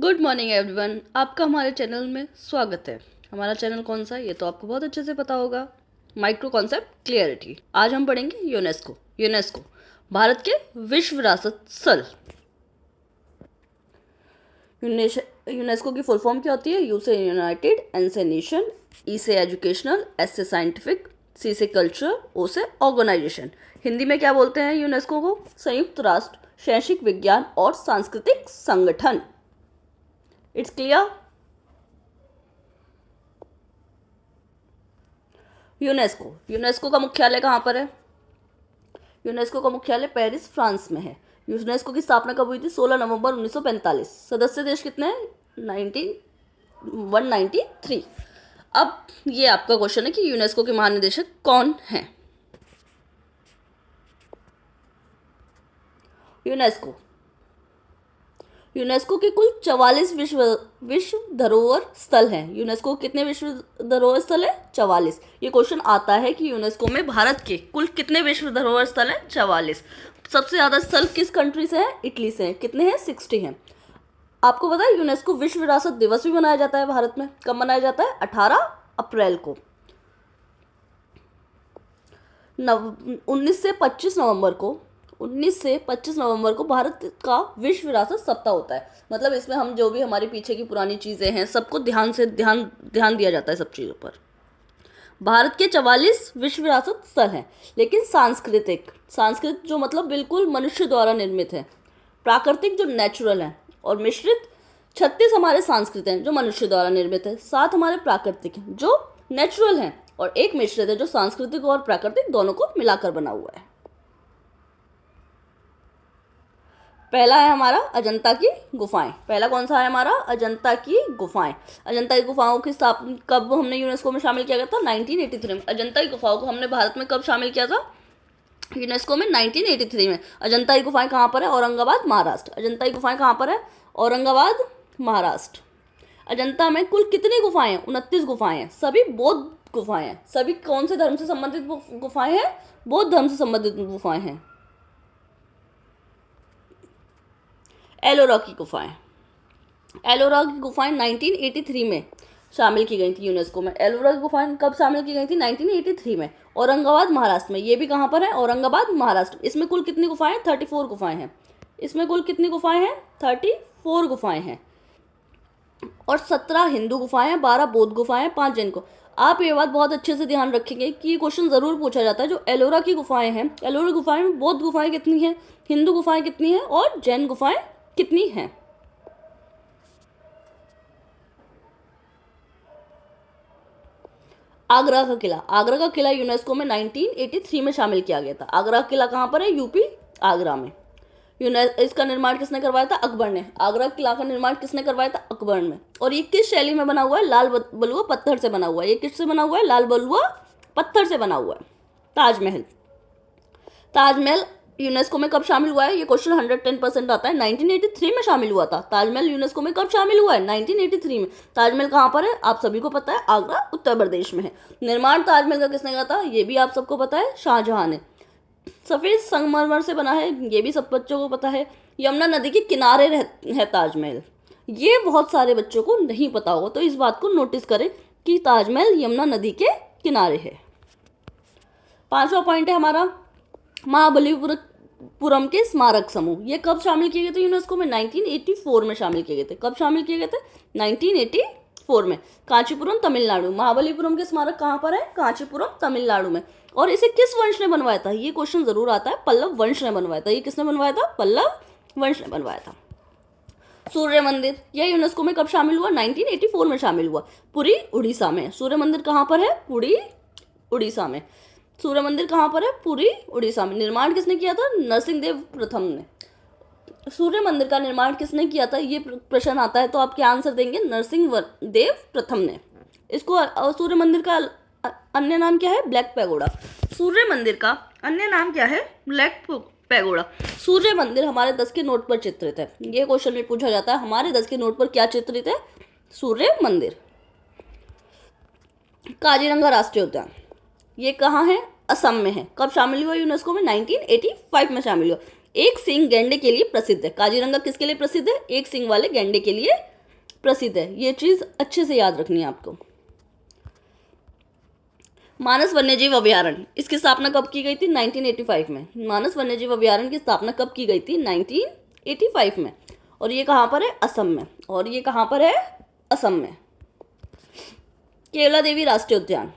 Good morning everyone, आपका हमारे channel में स्वागत है। हमारा चैनल कौन सा है ये तो आपको बहुत अच्छे से पता होगा। Micro concept clarity. आज हम पढ़ेंगे यूनेस्को भारत के विश्व विरासत स्थल। यूनेस्को की फुल फॉर्म क्या होती है? यू से यूनाइटेड, एन से नेशन, ई से एजुकेशनल, एस से साइंटिफिक, सी से कल्चर, ओ से ऑर्गेनाइजेशन। हिंदी में क्या बोलते हैं यूनेस्को को? संयुक्त राष्ट्र शैक्षिक विज्ञान और सांस्कृतिक संगठन। It's clear. यूनेस्को का मुख्यालय कहाँ पर है? यूनेस्को का मुख्यालय पेरिस, फ्रांस में है। यूनेस्को की स्थापना कब हुई थी? 16 नवंबर 1945। सदस्य देश कितने हैं? 193। अब ये आपका क्वेश्चन है कि यूनेस्को के महानिदेशक कौन हैं? यूनेस्को के कुल 44 विश्व धरोहर स्थल हैं। यूनेस्को कितने विश्व धरोहर स्थल है? 44। ये क्वेश्चन आता है कि यूनेस्को में भारत के कुल कितने विश्व धरोहर स्थल हैं? 44। सबसे ज़्यादा स्थल किस कंट्री से है? इटली से है। कितने हैं? 60 हैं। आपको पता है यूनेस्को विश्व विरासत दिवस भी मनाया जाता है भारत में। कब मनाया जाता है? 18 अप्रैल को। 19 से 25 नवंबर को भारत का विश्व विरासत सप्ताह होता है। मतलब इसमें हम जो भी हमारे पीछे की पुरानी चीज़ें हैं सबको ध्यान दिया जाता है सब चीज़ों पर। भारत के 44 विश्व विरासत स्थल हैं, लेकिन सांस्कृतिक जो मतलब बिल्कुल मनुष्य द्वारा निर्मित है, प्राकृतिक जो नेचुरल है, और मिश्रित 36 हमारे सांस्कृतिक हैं जो मनुष्य द्वारा निर्मित है, 7 हमारे प्राकृतिक हैं जो नेचुरल हैं, और एक मिश्रित है जो सांस्कृतिक और प्राकृतिक दोनों को मिलाकर बना हुआ है। पहला है हमारा अजंता की गुफाएं। पहला कौन सा है हमारा? अजंता की गुफाएं। अजंता की गुफाओं की स्थापना कब हमने यूनेस्को में शामिल किया गया था? 1983 में। अजंता की गुफाओं को हमने भारत में कब शामिल किया था? यूनेस्को में 1983 में। अजंता की गुफाएं कहाँ पर है? औरंगाबाद, महाराष्ट्र। अजंता की गुफाएं कहाँ पर है? औरंगाबाद, महाराष्ट्र। अजंता में कुल कितनी गुफाएं हैं? 29 गुफाएं हैं। सभी बौद्ध गुफाएं हैं। सभी कौन से धर्म से संबंधित गुफाएं हैं? बौद्ध धर्म से संबंधित गुफाएं हैं। एलोरा की गुफाएं 1983 में शामिल की गई थी यूनेस्को में। एलोरा की गुफाएं कब शामिल की गई थी? 1983 में। औरंगाबाद, महाराष्ट्र में। ये भी कहाँ पर है? औरंगाबाद, महाराष्ट्र। इसमें कुल कितनी गुफाएं? 34 गुफाएं हैं। इसमें कुल कितनी गुफाएं हैं? 34 गुफाएं हैं, और 17 हिंदू गुफाएं हैं, 12 बौद्ध गुफाएं हैं, 5 जैन को। आप ये बात बहुत अच्छे से ध्यान रखेंगे कि ये क्वेश्चन ज़रूर पूछा जाता है। जो एलोरा की गुफाएं हैं, एलोरा गुफाएं में बौद्ध गुफाएं कितनी हैं, हिंदू गुफाएं कितनी हैं, और जैन गुफाएं कितनी हैं? आगरा का किला यूनेस्को में 1983 में शामिल किया गया था। आगरा का किला कहाँ पर है? यूपी, आगरा में। इसका निर्माण किसने करवाया था? अकबर ने। आगरा किला का निर्माण किसने करवाया था? अकबर ने। और ये किस शैली में बना हुआ है? लाल बलुआ पत्थर से बना हुआ है। ये किससे बना हुआ है? लाल बलुआ पत्थर से बना हुआ है। ताजमहल यूनेस्को में कब शामिल हुआ है? ये क्वेश्चन 110% आता है। 1983 में शामिल हुआ था। ताजमहल यूनेस्को में कब शामिल हुआ है? 1983 में। ताजमहल कहाँ पर है? आप सभी को पता है, आगरा, उत्तर प्रदेश में है। निर्माण ताजमहल का किसने कहा था? ये भी आप सबको पता है, शाहजहां ने। सफ़ेद संगमरमर से बना है, ये भी सब बच्चों को पता है। यमुना नदी के किनारे है ताजमहल। ये बहुत सारे बच्चों को नहीं पता होगा, तो इस बात को नोटिस करें कि ताजमहल यमुना नदी के किनारे है। 5वां पॉइंट है हमारा महाबलीपुरम के स्मारक समूह। ये कब शामिल किए गए थे यूनेस्को में? 1984 में शामिल किए गए थे। कब शामिल किए गए थे? 1984 में। कांचीपुरम, तमिलनाडु। महाबलीपुरम के स्मारक कहाँ पर है? कांचीपुरम, तमिलनाडु में। और इसे किस वंश ने बनवाया था? ये क्वेश्चन जरूर आता है। पल्लव वंश ने बनवाया था। ये किसने बनवाया था? पल्लव वंश ने बनवाया था। सूर्य मंदिर, यह यूनेस्को में कब शामिल हुआ? 1984 में शामिल हुआ। पुरी, उड़ीसा में। सूर्य मंदिर कहाँ पर है? पुरी, उड़ीसा में। सूर्य मंदिर कहाँ पर है? पुरी, उड़ीसा में। निर्माण किसने किया था? नरसिंहदेव प्रथम ने। सूर्य मंदिर का निर्माण किसने किया था? ये प्रश्न आता है तो आप क्या आंसर देंगे? नरसिंहदेव प्रथम ने। इसको सूर्य मंदिर का अन्य नाम क्या है? Black pagoda. सूर्य मंदिर का अन्य नाम क्या है? Black pagoda. सूर्य मंदिर हमारे 10 के नोट पर चित्रित है। ये क्वेश्चन में पूछा जाता है, हमारे 10 के नोट पर क्या चित्रित है? सूर्य मंदिर। काजीरंगा राष्ट्रीय उद्यान, ये कहाँ है? असम में है। कब शामिल हुआ यूनेस्को में? 1985 में शामिल हुआ। एक सींग गैंडे के लिए प्रसिद्ध है। काजीरंगा किसके लिए प्रसिद्ध है? एक सींग वाले गैंडे के लिए प्रसिद्ध है। ये चीज़ अच्छे से याद रखनी है आपको। मानस वन्यजीव अभयारण्य, इसकी स्थापना कब की गई थी? 1985 में। मानस वन्यजीव अभयारण्य की स्थापना कब की गई थी? 1985 में। और ये कहाँ पर है? असम में। और ये कहाँ पर है? असम में। केवला देवी राष्ट्रीय उद्यान,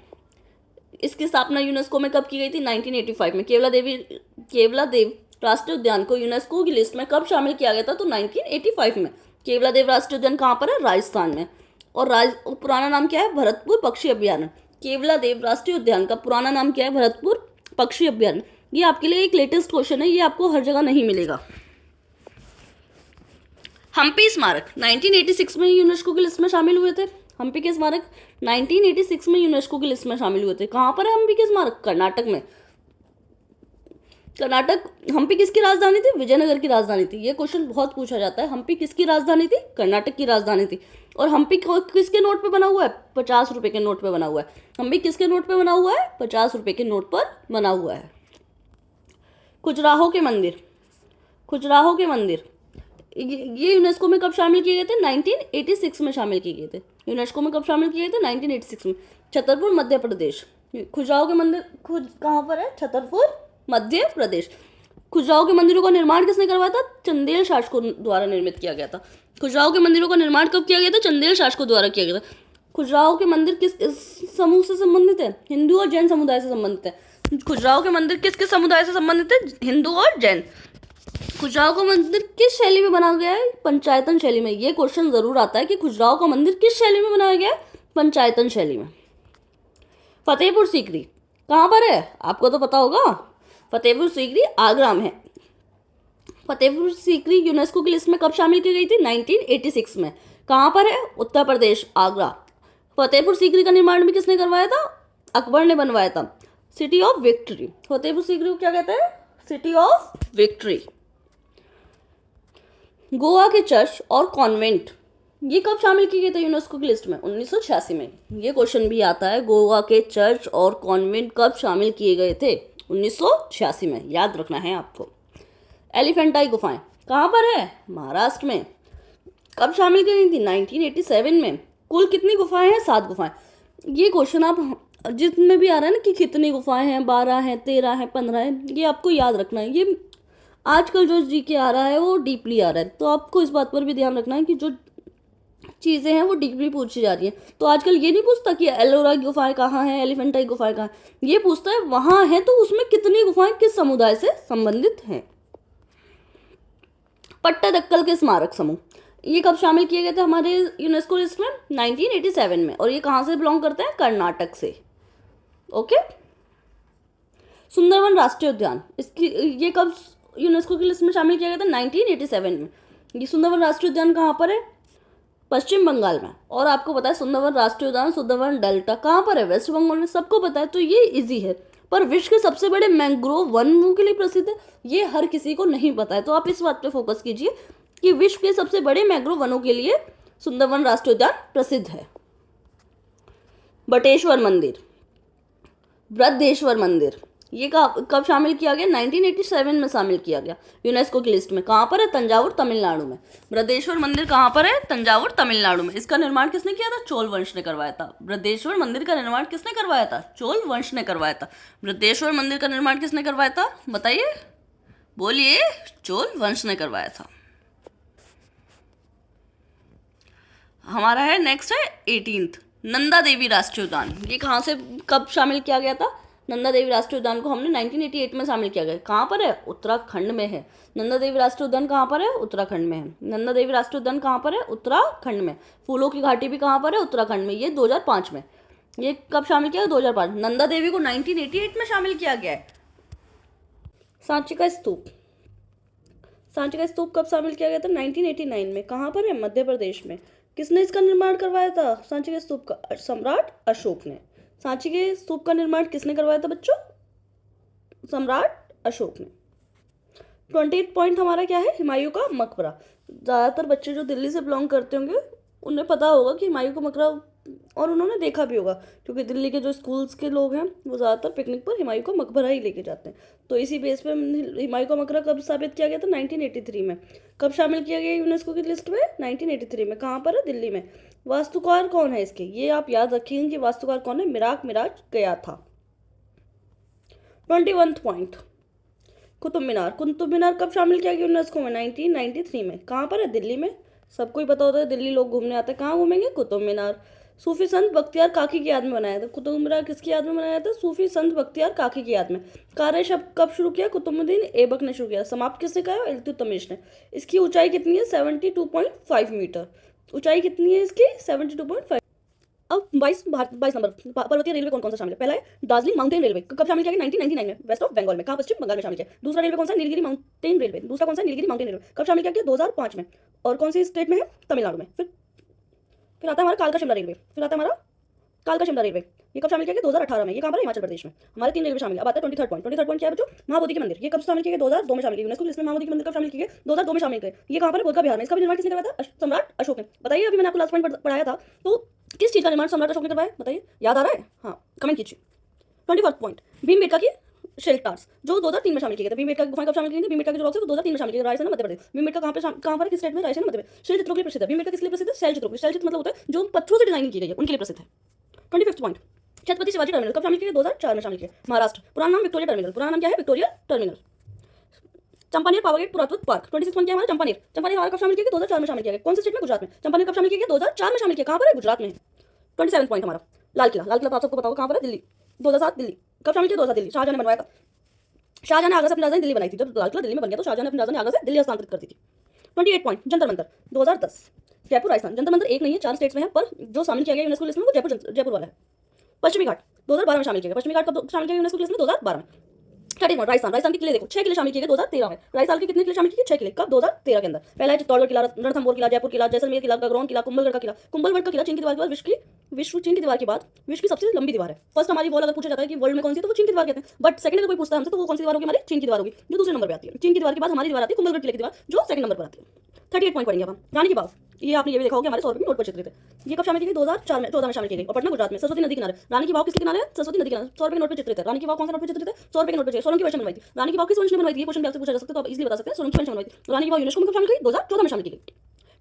इसकी स्थापना यूनेस्को में कब की गई थी? 1985 में। केवला देव राष्ट्रीय उद्यान को यूनेस्को की लिस्ट में कब शामिल किया गया था? तो 1985 में। केवला देव राष्ट्रीय उद्यान कहाँ पर है? राजस्थान में। और पुराना नाम क्या है? भरतपुर पक्षी अभयारण्य। केवला देव राष्ट्रीय उद्यान का पुराना नाम क्या है? भरतपुर पक्षी अभयारण्य। ये आपके लिए एक लेटेस्ट क्वेश्चन है, ये आपको हर जगह नहीं मिलेगा। हम्पी स्मारक 1986 में यूनेस्को की लिस्ट में शामिल हुए थे। हम्पी के स्मारक 1986 में यूनेस्को की लिस्ट में शामिल हुए थे। कहाँ पर है हम्पी के स्मारक? कर्नाटक में। कर्नाटक। हम्पी किसकी राजधानी थी? विजयनगर की राजधानी थी। ये क्वेश्चन बहुत पूछा जाता है। हम्पी किसकी राजधानी थी? कर्नाटक की राजधानी थी। और हम्पी किसके नोट पे बना हुआ है? 50 रुपए के नोट पे बना हुआ है। हम्पी किसके नोट पे बना हुआ है? 50 रुपए के नोट पर बना हुआ है। खजुराहो के मंदिर, खजुराहो के मंदिर ये यूनेस्को में कब शामिल किए गए थे? 1986 में शामिल किए गए थे। यूनेस्को में कब शामिल किए गए थे? 1986 में। छतरपुर मध्य प्रदेश। खजुराहो के मंदिर कहाँ पर है? छतरपुर मध्य प्रदेश। खजुराहो के मंदिरों का निर्माण किसने करवाया था? चंदेल शासकों द्वारा निर्मित किया गया था। खजुराहो के मंदिरों का निर्माण कब किया गया था? चंदेल शासकों द्वारा किया गया था। खजुराहो के मंदिर किस समूह से संबंधित है? हिंदू और जैन समुदाय से संबंधित है। खजुराहो के मंदिर किस किस समुदाय से संबंधित है? हिंदू और जैन। खजुराहो का मंदिर किस शैली में बनाया गया है? पंचायतन शैली में। ये क्वेश्चन जरूर आता है कि खजुराहो का मंदिर किस शैली में बनाया गया है? पंचायतन शैली में। फतेहपुर सीकरी कहाँ पर है? आपको तो पता होगा। फतेहपुर सीकरी आगरा में है। फतेहपुर सीकरी यूनेस्को की लिस्ट में कब शामिल की गई थी? 1986 में। कहाँ पर है? उत्तर प्रदेश, आगरा। फतेहपुर सीकरी का निर्माण भी किसने करवाया था? अकबर ने बनवाया था। City of victory. Fatehpur Sikri को क्या कहते हैं? City of victory. गोवा के चर्च और कॉन्वेंट ये कब शामिल किए गए थे यूनेस्को की लिस्ट में? 1986 में। ये क्वेश्चन भी आता है, गोवा के चर्च और कॉन्वेंट कब शामिल किए गए थे? 1986 में। याद रखना है आपको। एलिफेंटाई गुफाएं कहाँ पर है? महाराष्ट्र में। कब शामिल की गई थी? 1987 में। कुल कितनी गुफाएं हैं? 7 गुफाएं। ये क्वेश्चन आप जितने भी आ रहा है ना कि कितनी गुफाएं हैं, 12 हैं, 13 हैं, 15 हैं, ये आपको याद रखना है। ये आजकल जो जीके आ रहा है वो डीपली आ रहा है, तो आपको इस बात पर भी ध्यान रखना है कि जो चीज़ें हैं वो डीपली पूछी जा रही हैं। तो आजकल ये नहीं पूछता कि एलोरा गुफाएं कहाँ हैं, एलिफेंटाई गुफाएं कहाँ हैं। ये पूछता है वहाँ है तो उसमें कितनी गुफाएं किस समुदाय से संबंधित हैं। पट्टादक्कल के स्मारक समूह ये कब शामिल किए गए थे हमारे यूनेस्को लिस्ट में? 1987 में। और ये कहाँ से बिलोंग करते हैं? कर्नाटक से। ओके। सुंदरवन राष्ट्रीय उद्यान ये कब यूनेस्को की लिस्ट में शामिल किया गया था? 1987 में। ये सुंदरवन राष्ट्रीय उद्यान कहाँ पर है? पश्चिम बंगाल में। और आपको पता है सुंदरवन राष्ट्रीय उद्यान सुंदरवन डेल्टा कहाँ पर है? वेस्ट बंगाल में। सबको पता है, तो ये इजी है। पर विश्व के सबसे बड़े मैंग्रोव वनों के लिए प्रसिद्ध है, ये हर किसी को नहीं पता है। तो आप इस बात पे फोकस कीजिए कि विश्व के सबसे बड़े मैंग्रोव वनों के लिए सुंदरवन राष्ट्रीय उद्यान प्रसिद्ध है। बटेश्वर मंदिर, बृहदेश्वर मंदिर ये कब शामिल किया गया? 1987 में शामिल किया गया यूनेस्को की लिस्ट में। कहाँ पर है? तंजावुर, तमिलनाडु में। बृहदेश्वर मंदिर कहाँ पर है? तंजावुर, तमिलनाडु में। इसका निर्माण किसने किया था? चोल वंश ने करवाया था। बृहदेश्वर मंदिर का निर्माण किसने करवाया था? चोल वंश ने करवाया था। बृहदेश्वर मंदिर का निर्माण किसने करवाया था? बताइए, बोलिए। चोल वंश ने करवाया था। हमारा है नेक्स्ट है 18th नंदा देवी राष्ट्रीय उद्यान। ये कहाँ से कब शामिल किया गया था? नंदा देवी राष्ट्रीय उद्यान को हमने 1988 में शामिल किया गया। कहाँ पर है? उत्तराखंड में है। नंदा देवी राष्ट्रीय उद्यान कहाँ पर है? उत्तराखंड में है। नंदा देवी राष्ट्रीय उद्यान कहाँ पर है? उत्तराखंड में। फूलों की घाटी भी कहाँ पर है? उत्तराखंड में। ये 2005 में। ये कब शामिल किया? 2005। नंदा देवी को 1988 में शामिल किया गया है। सांची का स्तूप, सांची का स्तूप कब शामिल किया गया था? 1989 में। कहाँ पर है? मध्य प्रदेश में। किसने इसका निर्माण करवाया था सांची के स्तूप का? सम्राट अशोक ने। सांची के स्तूप का निर्माण किसने करवाया था बच्चों? सम्राट अशोक ने। 28 पॉइंट हमारा क्या है? हुमायूं का मकबरा। ज़्यादातर बच्चे जो दिल्ली से बिलोंग करते होंगे उन्हें पता होगा कि हुमायूं का मकबरा और उन्होंने देखा भी होगा, क्योंकि दिल्ली के जो स्कूल्स के लोग हैं वो ज़्यादातर पिकनिक पर हुमायूं का मकबरा ही लेके जाते हैं। तो इसी बेस पे हुमायूं का मकबरा कब स्थापित किया गया था? 1983 में। कब शामिल किया गया यूनेस्को की लिस्ट में? 1983 में। कहाँ पर है? दिल्ली में। वास्तुकार कौन है इसके? ये आप याद रखेंगे कि वास्तुकार कौन है। मिराग मिराज गया था। 21 पॉइंट, कुतुब मीनार। कुतुब मीनार कब शामिल किया गया यूनेस्को में? 1993 में। कहाँ पर है? दिल्ली में। सबको ही पता होता है दिल्ली लोग घूमने आते हैं, कहाँ घूमेंगे? कुतुब मीनार। सूफी संत बख्तियार काकी की याद में बनाया था। कुतुब मीनार किसकी याद में बनाया था? सूफी संत बख्तियार काकी की याद में। कार्य शब्द कब शुरू किया? कुतुबुद्दीन ऐबक ने शुरू किया। समाप्त किसने कहा? इल्तुतमिश ने। इसकी ऊंचाई कितनी है? 72.5 मीटर। ऊंचाई कितनी है इसकी? 72.5। अब 22 नंबर, पर्वतीय रेलवे कौन कौन सा शामिल है? पहला है दार्जिलिंग माउंटेन रेलवे, कब शामिल किया गया? 1999 में, वेस्ट ऑफ बंगाल में। कहाँ? पश्चिम बंगाल में शामिल किया। दूसरा रेलवे कौन सा? Nilgiri mountain railway. दूसरा कौन सा? Nilgiri mountain railway. कब शामिल किया गया? 2005 में। और कौन सी स्टेट में है? तमिलनाडु में। फिर आता है हमारा कालका शिमला रेलवे। फिर आता है हमारा कालका शिमला रेलवे। ये कब शामिल किया गया? 2018 में। ये कहाँ पर है? हिमाचल प्रदेश में। हमारे 3 रेलवे शामिल है। अब आता है 23rd पॉइंट। 23rd पॉइंट क्या है बच्चों? महाबोधि के मंदिर। ये कब शामिल किया गया? 2002 में शामिल किया। यूनेस्को लिस्ट में महाबोधि के मंदिर कब शामिल किया गया? 2002 में शामिल किया। ये कहाँ पर है? गोरखा बिहार में। इसका भी निर्माण किसने करवाया था? सम्राट अशोक ने। बताइए, अभी मैंने आपको लास्ट पॉइंट पढ़ाया था, तो किस चीज़ का निर्माण सम्राट अशोक ने करवाया? बताइए, याद आ रहा है? हाँ, कमेंट कीजिए। 21st पॉइंट, भीमबेटका की शेल्टर्स जो 2003 में शामिल किए गए थे। भीमबेटका की गुफाएं कब शामिल की गई? भीमबेटका के जो रॉक्स है वो 2003 में शामिल किए गए। राजस्थान मध्य प्रदेश। भीमबेटका कहाँ पर किस स्टेट में? राजस्थान मध्य प्रदेश। शैल चित्रों के लिए प्रसिद्ध है। भीमबेटका किस लिए प्रसिद्ध है? शैल चित्रों के। शैल चित्र मतलब होता है जो पत्थरों से डिजाइनिंग की गई है, उनके लिए प्रसिद्ध है। 25th point, Chhatrapati Shivaji terminal कब शामिल किया? 2004 में शामिल किया। महाराष्ट्र। पुराना नाम विक्टोरिया टर्मिनल। पुराना नाम क्या है? Victoria terminal. चंपानेर पावागढ़ पुरातत्व पार्क। 26 पॉइंट क्या है हमारा? चंपानेर। चंपानेर हमारा कब शामिल किया गया? 2004 में शामिल किया गया। कौन से स्टेट में? गुजरात में। चंपानेर कब शामिल किया गया? 2004 में शामिल किया। कहाँ पर है? गुजरात में। 27 पॉइंट हमारा लाल किला। लाल किला तो आप सबको पता होगा कहाँ पर है? दिल्ली। 2007 दिल्ली। कब शामिल किया? 2007 दिल्ली। शाहजहां ने बनवाया था। शाहजहां ने आगरा से अपनी राजधानी दिल्ली बनाई थी। जब लाल किला दिल्ली में बन गया तो शाहजहां ने अपनी राजधानी आगरा से दिल्ली हस्तांतरित कर दी थी। 28 पॉइंट, जंतर मंतर। 2010 जयपुर राजस्थान। जंतर मंतर एक नहीं है, 4 स्टेट्स में है, पर जो शामिल किया गया यूनेस्को लिस्ट में वो जयपुर वाला है। पश्चिमी घाट 2012 में शामिल किया गया। पश्चिमी घाट कब शामिल किया यूनेस्को लिस्ट में? 2012 में। 30 पॉइंट, राजस्थान। राजस्थान के किले देखो, 6 किले शामिल किए गए 2013 में। राजस्थान के कितने किले शामिल किए? 6 किले। कब? 2013 के अंदर। पहला है चित्तौड़गढ़ किला, रणथंभौर किला, जयपुर किला, जैसलमेर किला, गगरौन किला, कुंभलगढ़ का किला। कुंभलगढ़ का किला चीन की दीवार के बाद चीन की दीवार के बाद विश्व की सबसे लंबी दीवार है। फर्स्ट हमारी वॉल अगर पूछा जाता है कि वर्ल्ड में कौन सी, तो वो चीन की दीवार कहते हैं। बट सेकंड अगर कोई पूछता है हमसे तो वो कौन सी दीवार होगी? हमारी चीन की दीवार होगी, जो दूसरे नंबर पर आती है। चीन की दीवार के बाद हमारी दीवार आती है कुंभलगढ़ किले की दीवार, जो सेकंड नंबर पर आती है। 38 पॉइंट पढ़ेंगे अब हम। रानी की बाव, ये आपने ये भी देखा होगा हमारे 100 रुपये नोट पर चित्रित है। ये कब शामिल की गई? 2004 में, 14 में शामिल की गई। और पटना गुजरात में, सरस्वती नदी किनारे। रानी की बाव किसके किनारे है? सरस्वती नदी किनारे। 100 रुपये नोट पर चित्रित है। रानी की बाव कौन सा नोट पर चित्रित है? 100 रुपये नोट पर। सोलंकी वंश ने बनवाई थी। रानी की बाव किस वंश ने बनवाई थी? ये क्वेश्चन भी आपसे पूछा जा सकता है, तो आप इजीली बता सकते हैं। सोलंकी वंश ने बनवाई थी। रानी की बाव यूनेस्को में कब शामिल की गई? 2014 में शामिल की गई।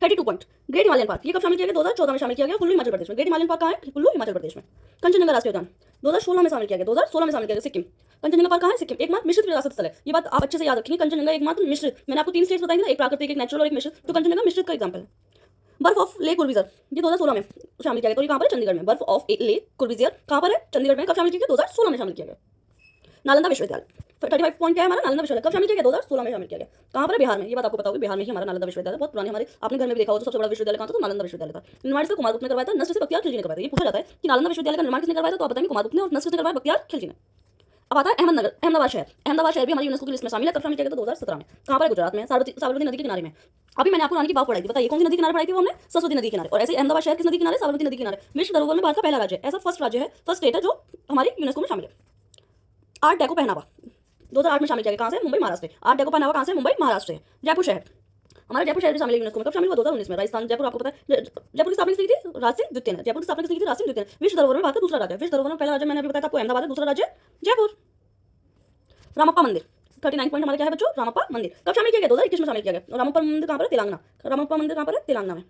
32 पॉइंट, ग्रेट हिमालयन पार्क। ये कब शामिल किया गया? 2014 में शामिल किया गया, कुल्लू हिमाचल प्रदेश में। ग्रेट हिमालयन पार्क कहाँ है? कुल्लू हिमाचल प्रदेश में। कंचनजंगा राष्ट्रीय उद्यान 2016 में शामिल किया गया। 2016 में शामिल किया गया, सिक्किम। कंचनजंगा पार्क कहाँ है? सिक्किम। एकमात्र मिश्रित विरासत स्थल है। ये बात आप अच्छे से याद रखेंगे। कंचनजंगा एकमात्र मिश्रित, मैंने आपको 3 स्टेट्स बताई थी ना, एक प्राकृतिक, एक नेचुरल और एक मिश्रित, तो कंचनजंगा मिश्रित का एग्जांपल है। बर्फ ऑफ लेक कुर्बिजर, ये 2016 में शामिल किया गया। तो ये कहाँ पर है? चंडीगढ़ में। बर्फ ऑफ लेक कुर्बिजर कहाँ पर है? चंडीगढ़ में। कब शामिल किया गया? 2016 में शामिल किया गया। नालंदा विश्वविद्यालय 35 पॉइंट क्या है हमारा? नालंदा विश्वविद्यालय कब शामिल किया गया? 2016 में शामिल किया गया। कहाँ पर है? बिहार में। ये बात आपको पता होगी, बिहार में ही हमारा नालंदा विश्वविद्यालय, बहुत पुराने, हमारे आपने घर में भी देखा होगा। सबसे बड़ा विश्वविद्यालय कहाँ था? तो नालंदा विश्वविद्यालय था। निर्माण से कुमारगुप्त ने करवाया था, नष्ट से बख्तियार खिलजी ने करवाया था। ये पूछा जाता है कि नालंदा विश्वविद्यालय का निर्माण किसने करवाया था, तो आप बताएंगे कुमारगुप्त ने, और नष्ट से करवाया बख्तियार खिलजी ने। अब आता है अहमदनगर, अहमदाबाद शहर। अहमदाबाद शहर भी हमारी यूनेस्को की लिस्ट में शामिल है। कब शामिल किया गया? 2017 में। कहाँ पर है? गुजरात में, साबरमती नदी के किनारे में। अभी मैंने आपको रानी की बाव पढ़ाई थी, बताइए कौन सी नदी किनारे पढ़ाई थी? वो हमने सरस्वती नदी किनारे। और ऐसे अहमदाबाद शहर किस नदी किनारे? साबरमती नदी किनारे। विश्व धरोहर में भारत का पहला राज्य है, ऐसा फर्स्ट राज्य है, फर्स्ट स्टेट है जो हमारी यूनेस्को में शामिल है। आर्ट डेको पहनावा 2008 में शामिल किया गया। कहाँ से? मुंबई, महाराष्ट्र। आर्ट डेको पहनावा कहाँ से? मुंबई, महाराष्ट्र। जयपुर शहर, हमारा जयपुर शहर भी शामिल है यूनेस्को में। कब शामिल हुआ? 2019 में। राजस्थान, जयपुर आपको पता है। जयपुर की स्थापना की थी राज सिंह द्वितीय ने। जयपुर की स्थापना की थी राज सिंह द्वितीय ने। विश्व धरोहर में भारत का दूसरा राज्य है। विश्व धरोहर में पहला राज्य मैंने अभी बताया था आपको, अहमदाबाद है। दूसरा राज्य जयपुर। रामप्पा मंदिर 39 पॉइंट हमारा क्या है बच्चों? रामप्पा मंदिर कब शामिल किया गया? 2021 में शामिल किया गया। रामप्पा मंदिर कहाँ पर है? तेलंगाना। रामप्पा मंदिर कहाँ पर है? तेलंगाना में।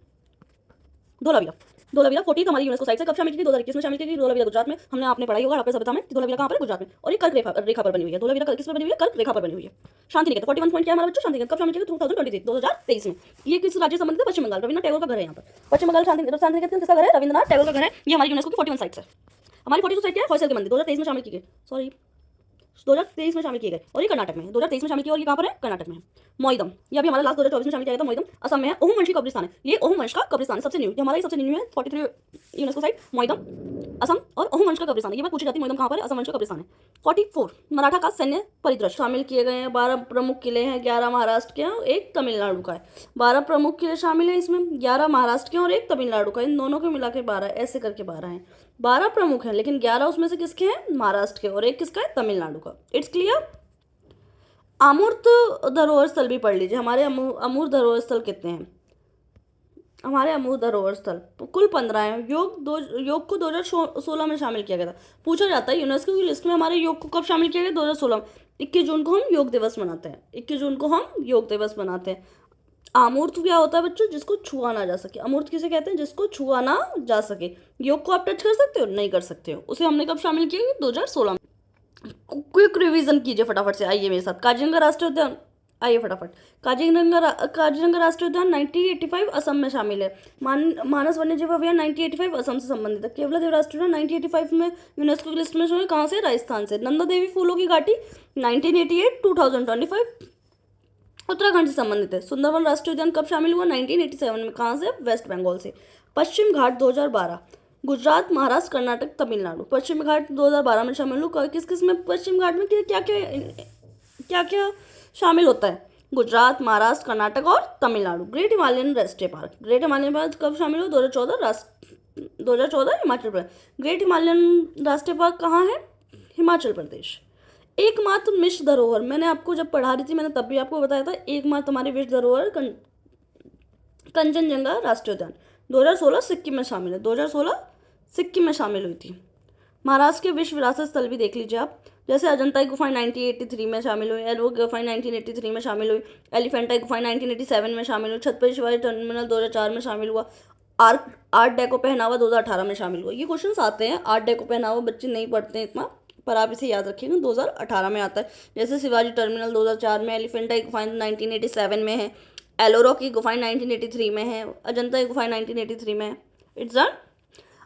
धोलावीरा 40 हमारी यूनेस्को साइट से कब शामिल की? 2021 में शामिल की गई। धोलावीरा गुजरात में। हमने आपने पढ़ाई होगा आपके सभ्यता में, धोलावीरा कहाँ पर है? गुजरात में। और ये कर्क रेखा पर बनी हुई है। धोलावीरा किस पर बनी हुई है? कर्क रेखा पर बनी हुई है। शांति निकेतन 41 पॉइंट क्या है हमारा बच्चों? शांति निकेतन कब शामिल किया? 2023 में। ये किस राज्य से संबंधित है? पश्चिम बंगाल। रविन्द्रनाथ टैगोर का घर है यहाँ पर। पश्चिम बंगाल शांति निकेतन किसका घर है? रविन्द्रनाथ टैगोर का घर है। ये हमारी यूनेस्को की 41 साइट्स है। हमारी 42 साइट क्या है? हॉयसल के मंदिर 2023 में शामिल की गई। 2023 में शामिल किए गए, और ये कर्नाटक में है। 2023 में शामिल किया, और ये कहाँ पर है? कर्नाटक में है। मोइदम, ये अभी हमारा लास्ट 2024 में शामिल किया गया था। मोइदम असम में है। ओहम वंश की कब्रिस्तान है। ये ओहम वंश का कब्रिस्तान है, सबसे न्यू। ये हमारा सबसे न्यू है। 43 यूनेस्को साइट मोइदम असम और ओहम वंश का कब्रिस्तान है। ये बात पूछी जाती है, मोइदम कहाँ पर है? असम वंश का कब्रिस्तान है। 44 मराठा का सैन्य परिदृश्य शामिल किए गए हैं। 12 प्रमुख किले हैं, 11 महाराष्ट्र के हैं, एक तमिलनाडु का है। 12 प्रमुख किले शामिल है इसमें, 11 महाराष्ट्र के और एक तमिलनाडु का। इन दोनों को मिला के 12, ऐसे करके 12 हैं। 12 प्रमुख हैं, लेकिन 11 उसमें से किसके हैं? महाराष्ट्र के, और एक किसका है? तमिलनाडु का। It's clear. अमूर्त धरोहर स्थल भी पढ़ लीजिए। हमारे अमूर्त धरोहर स्थल कितने हैं? हमारे अमूल धरोहर स्थल कुल 15 हैं। योग को 2016 में शामिल किया गया था। पूछा जाता है यूनेस्को की लिस्ट में हमारे योग को कब शामिल किया गया? 2016 में। 21 जून को हम योग दिवस मनाते हैं। 21 जून को हम योग दिवस मनाते हैं। अमूर्त क्या होता है बच्चों? जिसको छुआ ना जा सके। अमूर्त किसे कहते हैं? जिसको छुआ ना जा सके। योग को आप टच कर सकते हो? नहीं कर सकते हो। उसे हमने कब शामिल किया? 2016 में। क्विक रिवीजन कीजिए फटाफट से, आइए मेरे साथ। काजीरंगा राष्ट्रीय उद्यान, आइए फटाफट। काजीरंगा राष्ट्रीय उद्यान 1985 असम में शामिल है। मानस वन्यजीव अभयारण्य 1985 असम से संबंधित है। केवलादेव राष्ट्रीय उद्यान 1985 में यूनेस्को की लिस्ट में शामिल। कहाँ से? राजस्थान से। नंदा देवी फूलों की घाटी 1988 2025 उत्तराखंड से संबंधित है। सुंदरवन राष्ट्रीय उद्यान कब शामिल हुआ? 1987 में। कहाँ से? वेस्ट बंगाल से। पश्चिम घाट 2012 गुजरात, महाराष्ट्र, कर्नाटक, तमिलनाडु। पश्चिम घाट 2012 में शामिल हुआ। किस किस में पश्चिम घाट में क्या क्या शामिल होता है? गुजरात, महाराष्ट्र, कर्नाटक और तमिलनाडु। ग्रेट हिमालयन राष्ट्रीय पार्क, ग्रेट हिमालयन पार्क कब शामिल हुआ? 2014 हिमाचल प्रदेश। ग्रेट हिमालयन राष्ट्रीय पार्क कहाँ है? हिमाचल प्रदेश। एकमात्र विश्व धरोहर, मैंने आपको जब पढ़ा रही थी मैंने तब भी आपको बताया था, एकमात्र हमारी विश्व धरोहर कंचनजंगा राष्ट्रीय उद्यान 2016 सिक्किम में शामिल है। 2016 सिक्किम में शामिल हुई थी। महाराष्ट्र के विश्व विरासत स्थल भी देख लीजिए आप, जैसे अजंता गुफाएं 1983 में शामिल हुई, एलोरा गुफाएं 1983 में शामिल हुई, एलिफेंटा गुफाएं 1987 में शामिल हुई, छत्रपति शिवाजी टर्मिनल 2004 में शामिल हुआ, आर्ट डेको पहनावा 2018 में शामिल हुआ। ये क्वेश्चन आते हैं। आर्ट डेको पहनावा बच्चे नहीं पढ़ते हैं इतना, पर आप इसे याद रखिएगा, 2018 में आता है। जैसे शिवाजी टर्मिनल 2004 में, एलिफेंटा की गुफाएं 1987 में है, एलोरा की गुफाएं 1983 में है, अजंता की गुफाएं 1983 में है। It's done.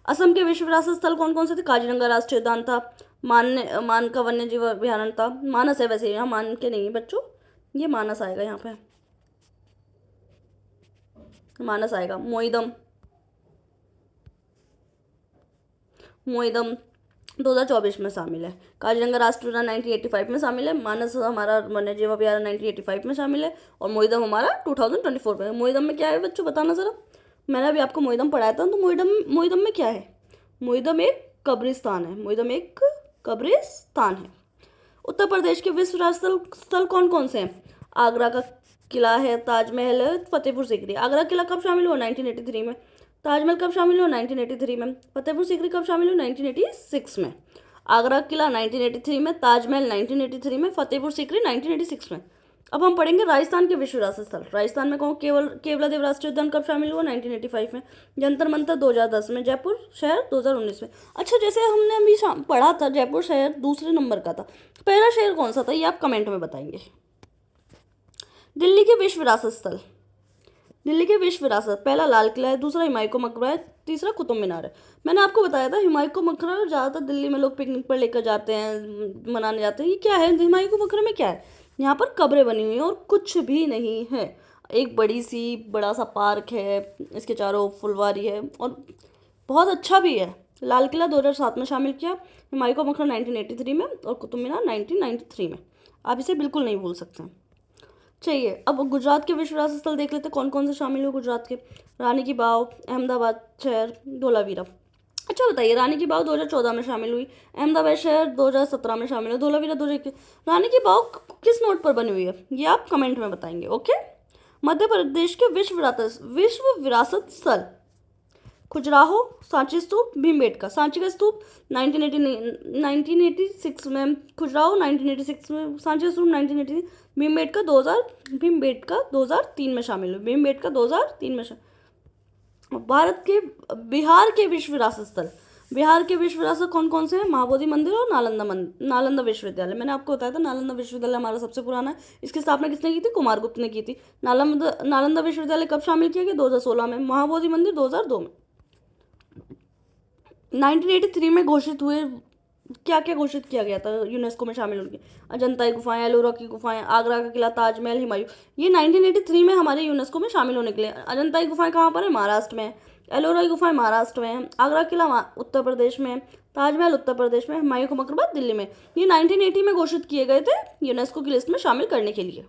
असम के विश्व विरासत स्थल कौन कौन से थे? काजीरंगा राष्ट्रीय उद्यान था, मान का वन्यजीव अभयारण्य था, मानस है, वैसे यहाँ मान के नहीं है बच्चों, ये मानस आएगा, यहाँ पे मानस आएगा। मोइदम 2024 में शामिल है। काजीरंगा राष्ट्रीय उद्यान 1985 में शामिल है। मानस हमारा वन्यजीव अभयारण्य 1985 में शामिल है। और मोइदम हमारा 2024 में। मोइदम में क्या है बच्चों, बताना जरा। मैंने अभी आपको मोइदम पढ़ाया था, तो मोइदम में क्या है? मोइदम एक कब्रिस्तान है। मोइदम एक कब्रिस्तान है। उत्तर प्रदेश के विश्व विरासत स्थल कौन कौन से हैं? आगरा का किला है, ताजमहल है, फतेहपुर सीकरी। आगरा किला कब शामिल हुआ? 1983 में। ताजमहल कब शामिल हुआ? 1983 में। फतेहपुर सीकरी कब शामिल हुआ? 1986 में। आगरा किला 1983 में, ताजमहल 1983 में, फतेहपुर सीकरी 1986 में। अब हम पढ़ेंगे राजस्थान के विश्व विरासत स्थल। राजस्थान में कौन? केवलादेव राष्ट्रीय उद्यान कब शामिल हुआ? 1985 में। जंतर मंतर 2010 में। जयपुर शहर 2019 में। अच्छा, जैसे हमने अभी पढ़ा था, जयपुर शहर दूसरे नंबर का था, पहला शहर कौन सा था ये आप कमेंट में बताएंगे। दिल्ली के विश्व विरासत स्थल, दिल्ली के विश्व विरासत, पहला लाल किला है, दूसरा हुमायूं का मकबरा है, तीसरा कुतुब मीनार है। मैंने आपको बताया था हुमायूं का मकबरा ज़्यादातर दिल्ली में लोग पिकनिक पर लेकर जाते हैं, मनाने जाते हैं। ये क्या है? हुमायूं के मकबरे में क्या है? यहाँ पर कब्रें बनी हुई हैं और कुछ भी नहीं है। एक बड़ा सा पार्क है, इसके चारों फुलवारी है और बहुत अच्छा भी है। लाल किला 2007 में शामिल किया, हुमायूं का मकबरा 1983 में और कुतुब मीनार 1993 में। आप इसे बिल्कुल नहीं भूल सकते हैं। चाहिए। अब गुजरात के विश्व विरासत स्थल देख लेते हैं कौन कौन से शामिल हुए गुजरात के। रानी की वाव, अहमदाबाद शहर, धोलावीरा। अच्छा बताइए, रानी की वाव 2014 में शामिल हुई, अहमदाबाद शहर 2017 में शामिल हुआ, धोलावीरा 2021। रानी की वाव किस नोट पर बनी हुई है ये आप कमेंट में बताएंगे। ओके। मध्य प्रदेश के विश्व विरासत स्थल खजुराहो, सांची स्तूप, भीमबेटका। सांची का स्तूप 1986 में, खजुराहो 1986 में, सांची स्तूप 1980, भीमबेटका 2003 में शामिल हुई। भीमबेटका 2003 में बिहार के विश्व विरासत स्थल, बिहार के विश्व विरासत कौन कौन से हैं? महाबोधि मंदिर और नालंदा विश्वविद्यालय। मैंने आपको बताया था नालंदा विश्वविद्यालय हमारा सबसे पुराना है। इसकी स्थापना किसने की थी? कुमारगुप्त ने की थी। नालंदा विश्वविद्यालय कब शामिल किया गया? 2016 में। महाबोधि मंदिर 2002 में। 1983 में घोषित हुए, क्या क्या घोषित किया गया था यूनेस्को में शामिल होंगे? अजंता की गुफाएं, एलोरा की गुफाएं, आगरा का किला, ताजमहल, हुमायूं। ये 1983 में हमारे यूनेस्को में शामिल होने के लिए। अजंता की गुफाएं कहाँ पर है? महाराष्ट्र में। एलोरा की गुफाएं महाराष्ट्र में। आगरा किला उत्तर प्रदेश में। ताजमहल उत्तर प्रदेश में। हुमायूं का मकबरा दिल्ली में। ये 1980 में घोषित किए गए थे यूनेस्को की लिस्ट में शामिल करने के लिए।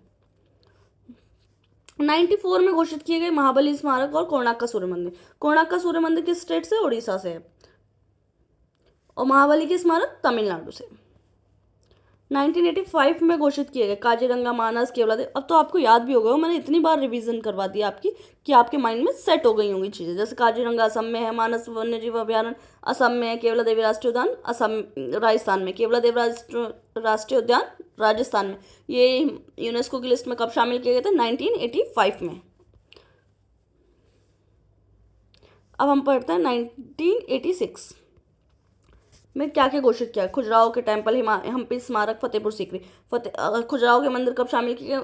94 में घोषित किए गए महाबली स्मारक और कोणार्क का सूर्य मंदिर। कोणार्क का सूर्य मंदिर किस स्टेट से? उड़ीसा से है। और महाबली के स्मारक तमिलनाडु से। 1985 में घोषित किए गए काजीरंगा मानस केवलादेव। अब तो आपको याद भी हो गया, मैंने इतनी बार रिवीजन करवा दी आपकी कि आपके माइंड में सेट हो गई होंगी चीज़ें। जैसे काजीरंगा असम में है, मानस वन्यजीव अभयारण्य असम में है, केवलादेवी राष्ट्रीय उद्यान असम राजस्थान में, केवलादेव राष्ट्रीय उद्यान राजस्थान में। ये यूनेस्को की लिस्ट में कब शामिल किए गए थे? 1985 में। अब हम पढ़ते हैं 1986 में क्या क्या घोषित किया। खजुराहो के टेम्पल, हम्पी स्मारक, फतेहपुर सीकरी। खजुराहो के मंदिर कब शामिल किए?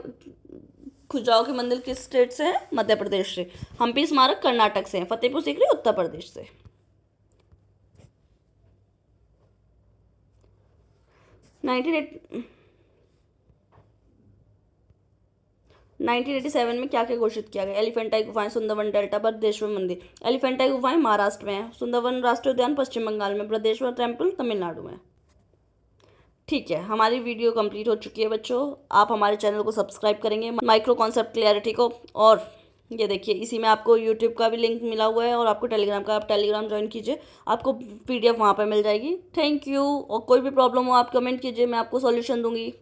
खजुराहो के मंदिर किस स्टेट से है? मध्य प्रदेश से। हम्पी स्मारक कर्नाटक से है। फतेहपुर सीकरी उत्तर प्रदेश से। 1987 में क्या क्या घोषित किया गया? एलिफेंटाई गुफाएं सुंदरवन डेल्टा, बृहदेश्वर मंदिर। एलिफेंटाई गुफाएं महाराष्ट्र में है, सुंदरवन राष्ट्रीय उद्यान पश्चिम बंगाल में, बृहदेश्वर टेम्पल तमिलनाडु में। ठीक है, हमारी वीडियो कंप्लीट हो चुकी है बच्चों। आप हमारे चैनल को सब्सक्राइब करेंगे माइक्रो कॉन्सेप्ट क्लैरिटी को। और ये देखिए, इसी में आपको यूट्यूब का भी लिंक मिला हुआ है और आपको टेलीग्राम का, आप टेलीग्राम ज्वाइन कीजिए, आपको PDF वहाँ पर मिल जाएगी। Thank you. और कोई भी प्रॉब्लम हो आप कमेंट कीजिए, मैं आपको सॉल्यूशन दूंगी।